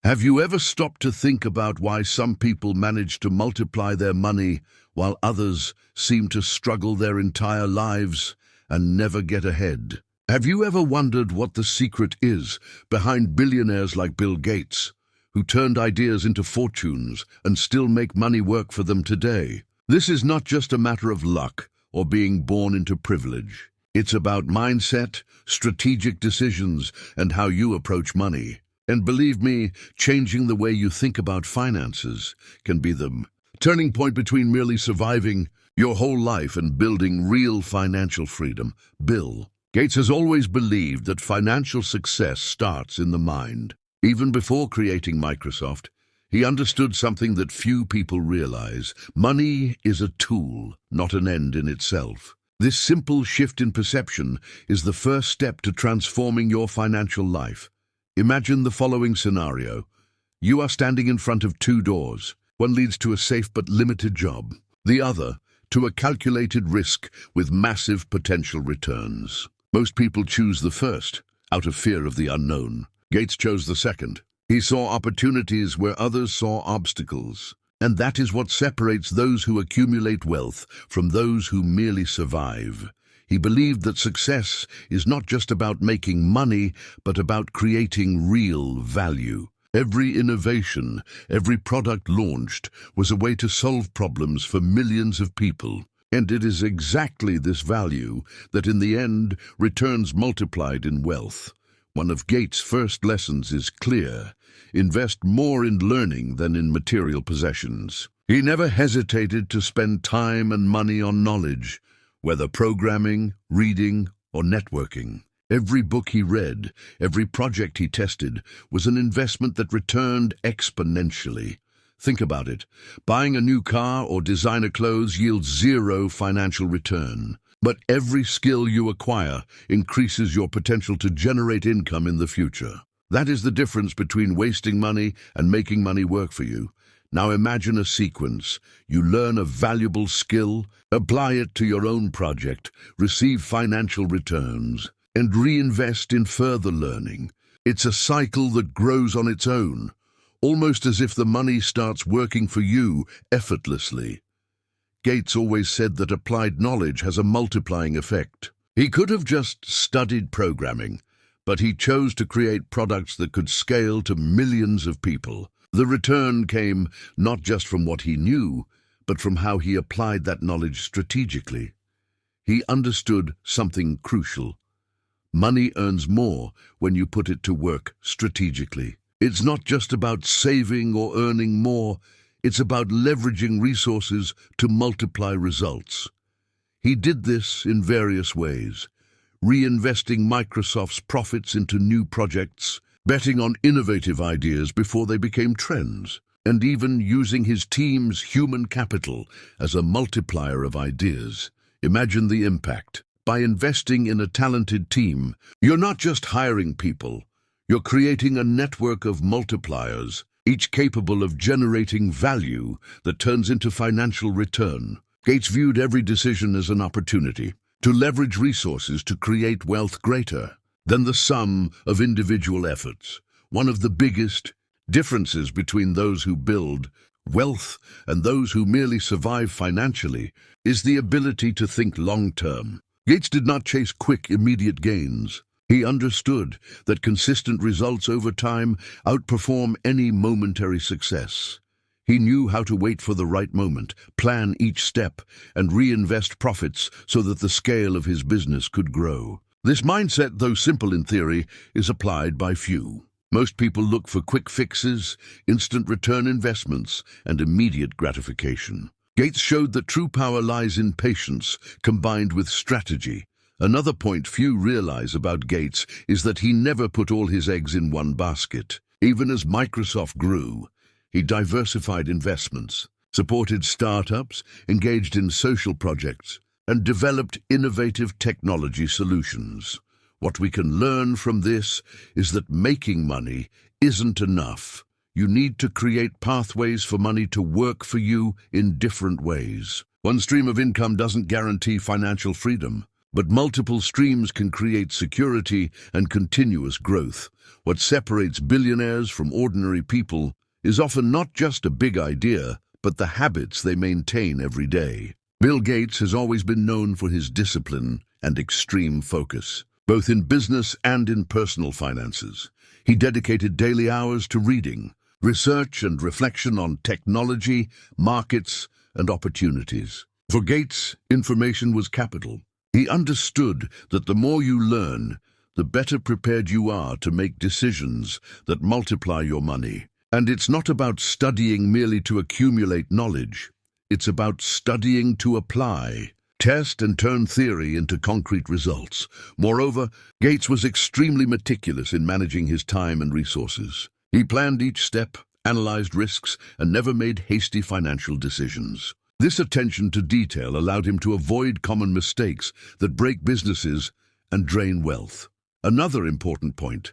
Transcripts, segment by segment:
Have you ever stopped to think about why some people manage to multiply their money while others seem to struggle their entire lives and never get ahead? Have you ever wondered what the secret is behind billionaires like Bill Gates, who turned ideas into fortunes and still make money work for them today? This is not just a matter of luck or being born into privilege. It's about mindset, strategic decisions, and how you approach money. And believe me, changing the way you think about finances can be the turning point between merely surviving your whole life and building real financial freedom. Bill Gates has always believed that financial success starts in the mind. Even before creating Microsoft, he understood something that few people realize. Money is a tool, not an end in itself. This simple shift in perception is the first step to transforming your financial life. Imagine the following scenario. You are standing in front of two doors. One leads to a safe but limited job. The other, to a calculated risk with massive potential returns. Most people choose the first, out of fear of the unknown. Gates chose the second. He saw opportunities where others saw obstacles. And that is what separates those who accumulate wealth from those who merely survive. He believed that success is not just about making money, but about creating real value. Every innovation, every product launched was a way to solve problems for millions of people. And it is exactly this value that in the end returns multiplied in wealth. One of Gates' first lessons is clear: invest more in learning than in material possessions. He never hesitated to spend time and money on knowledge, whether programming, reading, or networking. Every book he read, every project he tested, was an investment that returned exponentially. Think about it. Buying a new car or designer clothes yields zero financial return. But every skill you acquire increases your potential to generate income in the future. That is the difference between wasting money and making money work for you. Now imagine a sequence. You learn a valuable skill, apply it to your own project, receive financial returns, and reinvest in further learning. It's a cycle that grows on its own, almost as if the money starts working for you effortlessly. Gates always said that applied knowledge has a multiplying effect. He could have just studied programming, but he chose to create products that could scale to millions of people. The return came not just from what he knew, but from how he applied that knowledge strategically. He understood something crucial. Money earns more when you put it to work strategically. It's not just about saving or earning more, it's about leveraging resources to multiply results. He did this in various ways: reinvesting Microsoft's profits into new projects, betting on innovative ideas before they became trends, and even using his team's human capital as a multiplier of ideas. Imagine the impact. By investing in a talented team, you're not just hiring people, you're creating a network of multipliers, each capable of generating value that turns into financial return. Gates viewed every decision as an opportunity to leverage resources to create wealth greater than the sum of individual efforts. One of the biggest differences between those who build wealth and those who merely survive financially is the ability to think long-term. Gates did not chase quick, immediate gains. He understood that consistent results over time outperform any momentary success. He knew how to wait for the right moment, plan each step, and reinvest profits so that the scale of his business could grow. This mindset, though simple in theory, is applied by few. Most people look for quick fixes, instant return investments, and immediate gratification. Gates showed that true power lies in patience combined with strategy. Another point few realize about Gates is that he never put all his eggs in one basket. Even as Microsoft grew, he diversified investments, supported startups, engaged in social projects, and developed innovative technology solutions. What we can learn from this is that making money isn't enough. You need to create pathways for money to work for you in different ways. One stream of income doesn't guarantee financial freedom, But multiple streams can create security and continuous growth. What separates billionaires from ordinary people is often not just a big idea, but the habits they maintain every day. Bill Gates has always been known for his discipline and extreme focus, both in business and in personal finances. He dedicated daily hours to reading, research and reflection on technology, markets, and opportunities. For Gates, information was capital. He understood that the more you learn, the better prepared you are to make decisions that multiply your money. And it's not about studying merely to accumulate knowledge. It's about studying to apply, test and turn theory into concrete results. Moreover, Gates was extremely meticulous in managing his time and resources. He planned each step, analyzed risks, and never made hasty financial decisions. This attention to detail allowed him to avoid common mistakes that break businesses and drain wealth. Another important point: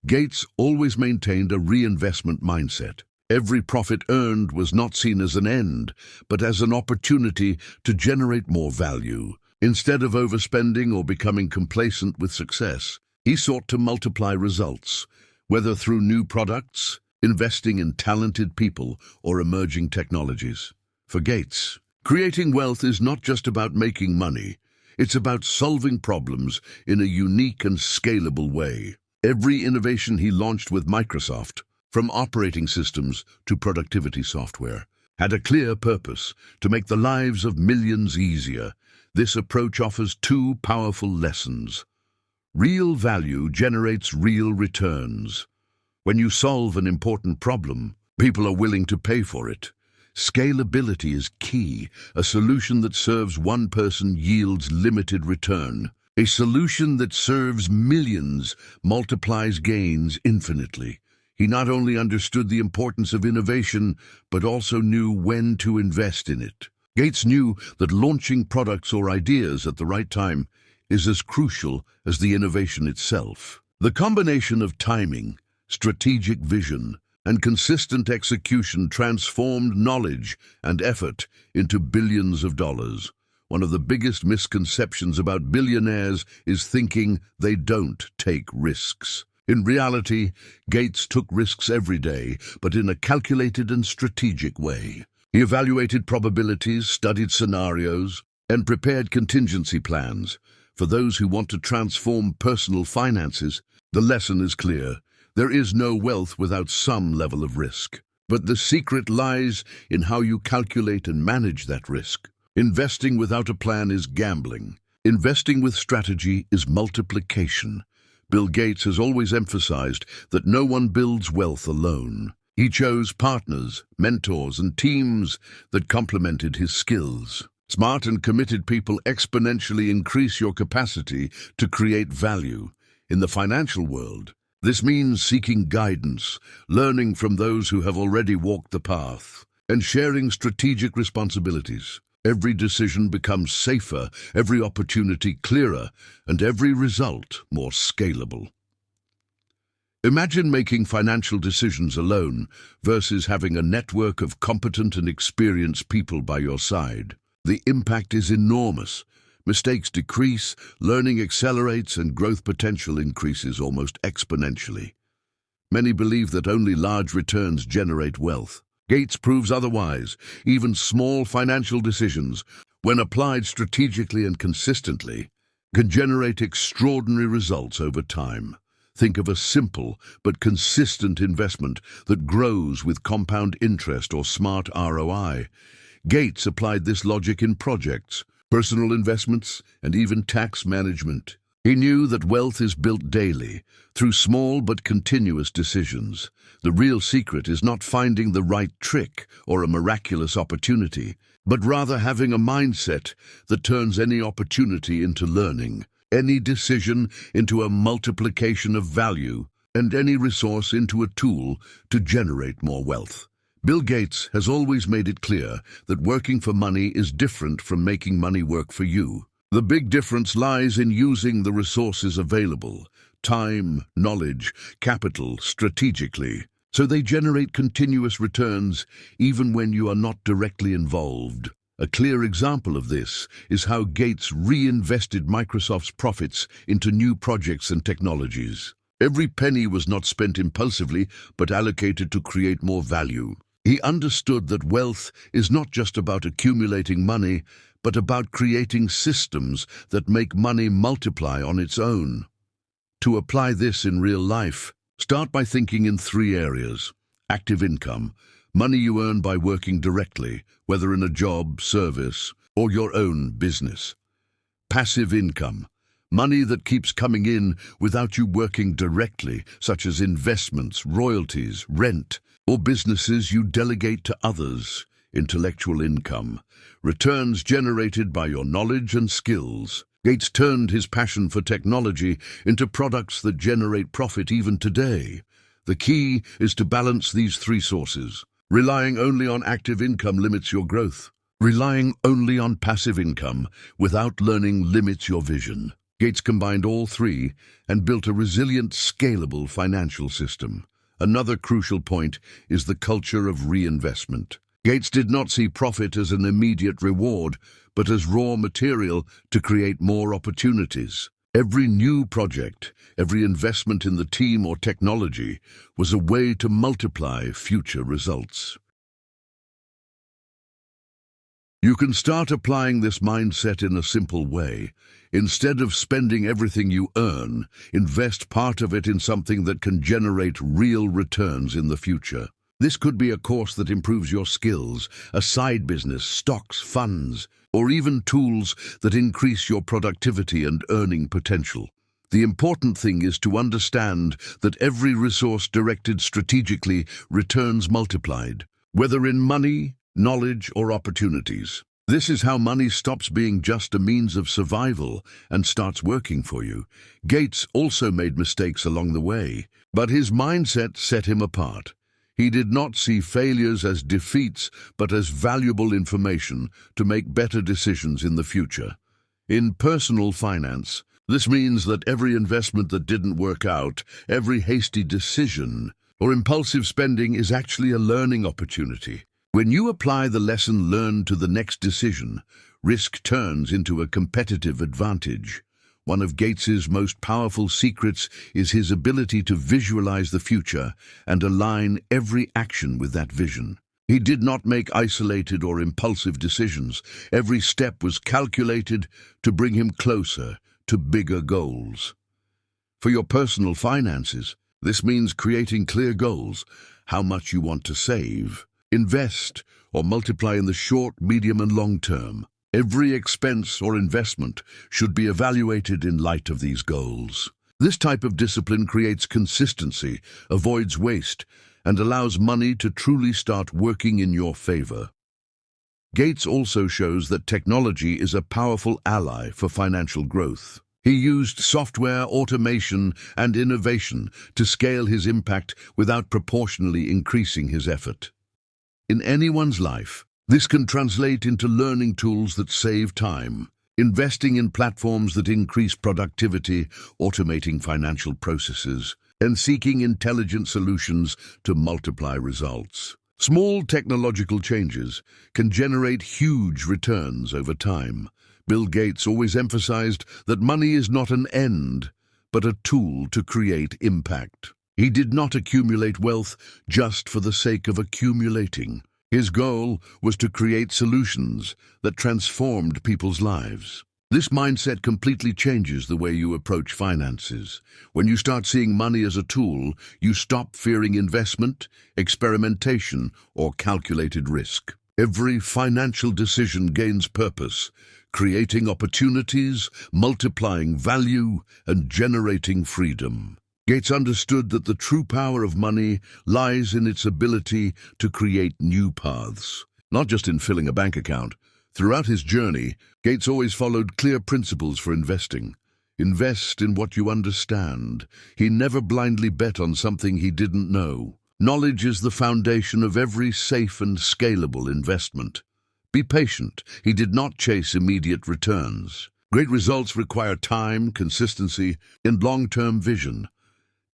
Gates always maintained a reinvestment mindset. Every profit earned was not seen as an end, but as an opportunity to generate more value. Instead of overspending or becoming complacent with success, he sought to multiply results, whether through new products, investing in talented people, or emerging technologies. For Gates, creating wealth is not just about making money. It's about solving problems in a unique and scalable way. Every innovation he launched with Microsoft, from operating systems to productivity software, had a clear purpose: to make the lives of millions easier. This approach offers two powerful lessons. Real value generates real returns. When you solve an important problem, people are willing to pay for it. Scalability is key. A solution that serves one person yields limited return. A solution that serves millions multiplies gains infinitely. He not only understood the importance of innovation, but also knew when to invest in it. Gates knew that launching products or ideas at the right time is as crucial as the innovation itself. The combination of timing, strategic vision, and consistent execution transformed knowledge and effort into billions of dollars. One of the biggest misconceptions about billionaires is thinking they don't take risks. In reality, Gates took risks every day, but in a calculated and strategic way. He evaluated probabilities, studied scenarios, and prepared contingency plans. For those who want to transform personal finances, the lesson is clear. There is no wealth without some level of risk. But the secret lies in how you calculate and manage that risk. Investing without a plan is gambling. Investing with strategy is multiplication. Bill Gates has always emphasized that no one builds wealth alone. He chose partners, mentors, and teams that complemented his skills. Smart and committed people exponentially increase your capacity to create value. In the financial world, this means seeking guidance, learning from those who have already walked the path, and sharing strategic responsibilities. Every decision becomes safer, every opportunity clearer, and every result more scalable. Imagine making financial decisions alone versus having a network of competent and experienced people by your side. The impact is enormous. Mistakes decrease, learning accelerates, and growth potential increases almost exponentially. Many believe that only large returns generate wealth. Gates proves otherwise. Even small financial decisions, when applied strategically and consistently, can generate extraordinary results over time. Think of a simple but consistent investment that grows with compound interest or smart ROI. Gates applied this logic in projects, personal investments, and even tax management. He knew that wealth is built daily, through small but continuous decisions. The real secret is not finding the right trick or a miraculous opportunity, but rather having a mindset that turns any opportunity into learning, any decision into a multiplication of value, and any resource into a tool to generate more wealth. Bill Gates has always made it clear that working for money is different from making money work for you. The big difference lies in using the resources available, time, knowledge, capital, strategically, so they generate continuous returns even when you are not directly involved. A clear example of this is how Gates reinvested Microsoft's profits into new projects and technologies. Every penny was not spent impulsively, but allocated to create more value. He understood that wealth is not just about accumulating money, but about creating systems that make money multiply on its own. To apply this in real life, start by thinking in three areas. Active income, money you earn by working directly, whether in a job, service, or your own business. Passive income, money that keeps coming in without you working directly, such as investments, royalties, rent, or businesses you delegate to others. Intellectual income, returns generated by your knowledge and skills. Gates turned his passion for technology into products that generate profit even today. The key is to balance these three sources. Relying only on active income limits your growth. Relying only on passive income without learning limits your vision. Gates combined all three and built a resilient, scalable financial system. Another crucial point is the culture of reinvestment. Gates did not see profit as an immediate reward, but as raw material to create more opportunities. Every new project, every investment in the team or technology was a way to multiply future results. You can start applying this mindset in a simple way. Instead of spending everything you earn, invest part of it in something that can generate real returns in the future. This could be a course that improves your skills, a side business, stocks, funds, or even tools that increase your productivity and earning potential. The important thing is to understand that every resource directed strategically returns multiplied, whether in money, knowledge, or opportunities. This is how money stops being just a means of survival and starts working for you. Gates also made mistakes along the way, but his mindset set him apart. He did not see failures as defeats, but as valuable information to make better decisions in the future. In personal finance, this means that every investment that didn't work out, every hasty decision, or impulsive spending is actually a learning opportunity. When you apply the lesson learned to the next decision, risk turns into a competitive advantage. One of Gates's most powerful secrets is his ability to visualize the future and align every action with that vision. He did not make isolated or impulsive decisions. Every step was calculated to bring him closer to bigger goals. For your personal finances, this means creating clear goals, how much you want to save, invest, or multiply in the short, medium, and long term. Every expense or investment should be evaluated in light of these goals. This type of discipline creates consistency, avoids waste, and allows money to truly start working in your favor. Gates also shows that technology is a powerful ally for financial growth. He used software, automation, and innovation to scale his impact without proportionally increasing his effort. In anyone's life, this can translate into learning tools that save time, investing in platforms that increase productivity, automating financial processes, and seeking intelligent solutions to multiply results. Small technological changes can generate huge returns over time. Bill Gates always emphasized that money is not an end, but a tool to create impact. He did not accumulate wealth just for the sake of accumulating. His goal was to create solutions that transformed people's lives. This mindset completely changes the way you approach finances. When you start seeing money as a tool, you stop fearing investment, experimentation, or calculated risk. Every financial decision gains purpose, creating opportunities, multiplying value, and generating freedom. Gates understood that the true power of money lies in its ability to create new paths, not just in filling a bank account. Throughout his journey, Gates always followed clear principles for investing. Invest in what you understand. He never blindly bet on something he didn't know. Knowledge is the foundation of every safe and scalable investment. Be patient. He did not chase immediate returns. Great results require time, consistency, and long-term vision.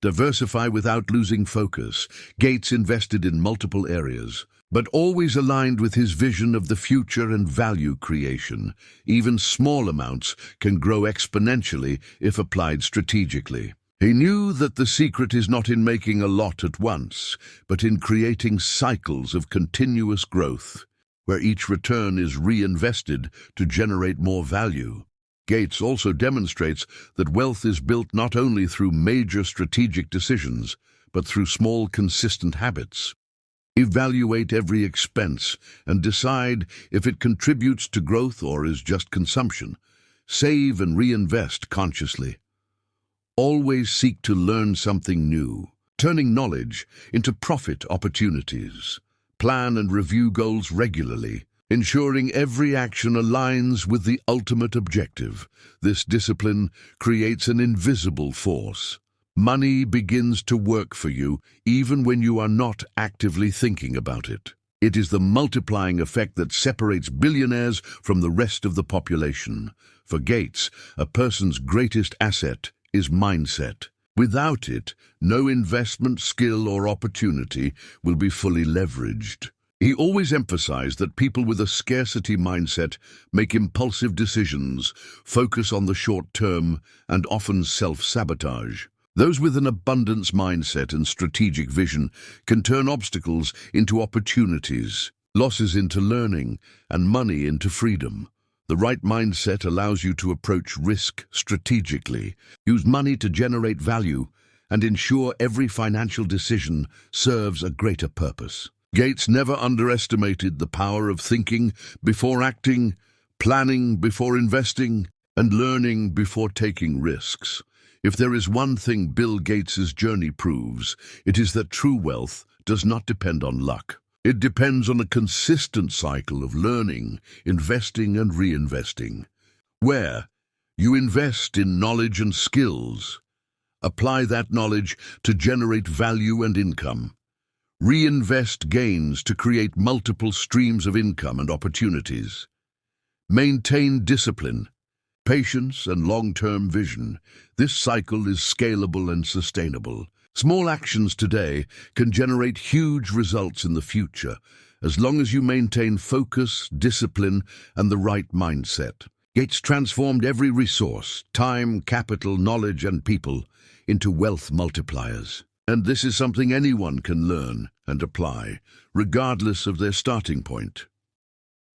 Diversify without losing focus. Gates invested in multiple areas, but always aligned with his vision of the future and value creation. Even small amounts can grow exponentially if applied strategically. He knew that the secret is not in making a lot at once, but in creating cycles of continuous growth, where each return is reinvested to generate more value. Gates also demonstrates that wealth is built not only through major strategic decisions, but through small, consistent habits. Evaluate every expense and decide if it contributes to growth or is just consumption. Save and reinvest consciously. Always seek to learn something new, turning knowledge into profit opportunities. Plan and review goals regularly, ensuring every action aligns with the ultimate objective. This discipline creates an invisible force. Money begins to work for you even when you are not actively thinking about it. It is the multiplying effect that separates billionaires from the rest of the population. For Gates, a person's greatest asset is mindset. Without it, no investment, skill, or opportunity will be fully leveraged. He always emphasized that people with a scarcity mindset make impulsive decisions, focus on the short term, and often self-sabotage. Those with an abundance mindset and strategic vision can turn obstacles into opportunities, losses into learning, and money into freedom. The right mindset allows you to approach risk strategically, use money to generate value, and ensure every financial decision serves a greater purpose. Gates never underestimated the power of thinking before acting, planning before investing, and learning before taking risks. If there is one thing Bill Gates's journey proves, it is that true wealth does not depend on luck. It depends on a consistent cycle of learning, investing, and reinvesting. Where you invest in knowledge and skills, apply that knowledge to generate value and income. Reinvest gains to create multiple streams of income and opportunities. Maintain discipline, patience, and long-term vision. This cycle is scalable and sustainable. Small actions today can generate huge results in the future, as long as you maintain focus, discipline, and the right mindset. Gates transformed every resource, time, capital, knowledge, and people, into wealth multipliers. And this is something anyone can learn and apply, regardless of their starting point.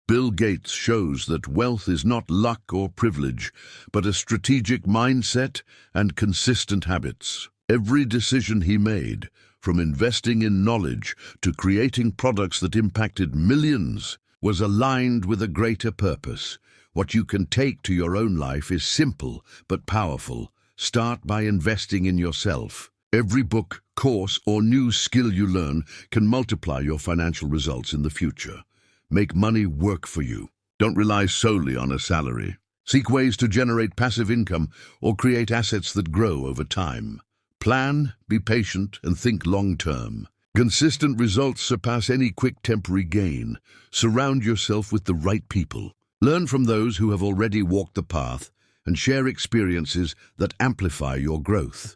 Bill Gates shows that wealth is not luck or privilege, but a strategic mindset and consistent habits. Every decision he made, from investing in knowledge to creating products that impacted millions, was aligned with a greater purpose. What you can take to your own life is simple but powerful. Start by investing in yourself. Every book, course, or new skill you learn can multiply your financial results in the future. Make money work for you. Don't rely solely on a salary. Seek ways to generate passive income or create assets that grow over time. Plan, be patient, and think long-term. Consistent results surpass any quick temporary gain. Surround yourself with the right people. Learn from those who have already walked the path and share experiences that amplify your growth.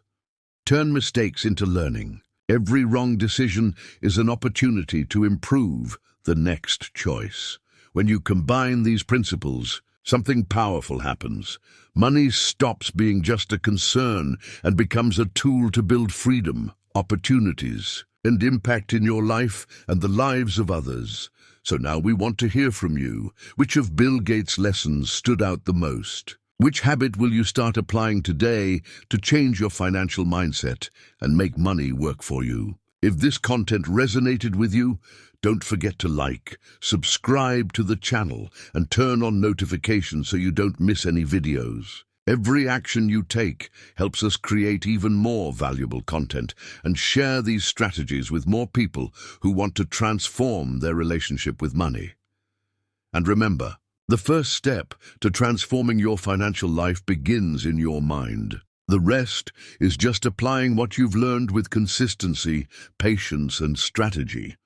Turn mistakes into learning. Every wrong decision is an opportunity to improve the next choice. When you combine these principles, something powerful happens. Money stops being just a concern and becomes a tool to build freedom, opportunities, and impact in your life and the lives of others. So now we want to hear from you. Which of Bill Gates' lessons stood out the most? Which habit will you start applying today to change your financial mindset and make money work for you? If this content resonated with you, don't forget to like, subscribe to the channel, and turn on notifications so you don't miss any videos. Every action you take helps us create even more valuable content and share these strategies with more people who want to transform their relationship with money. And remember, the first step to transforming your financial life begins in your mind. The rest is just applying what you've learned with consistency, patience, and strategy.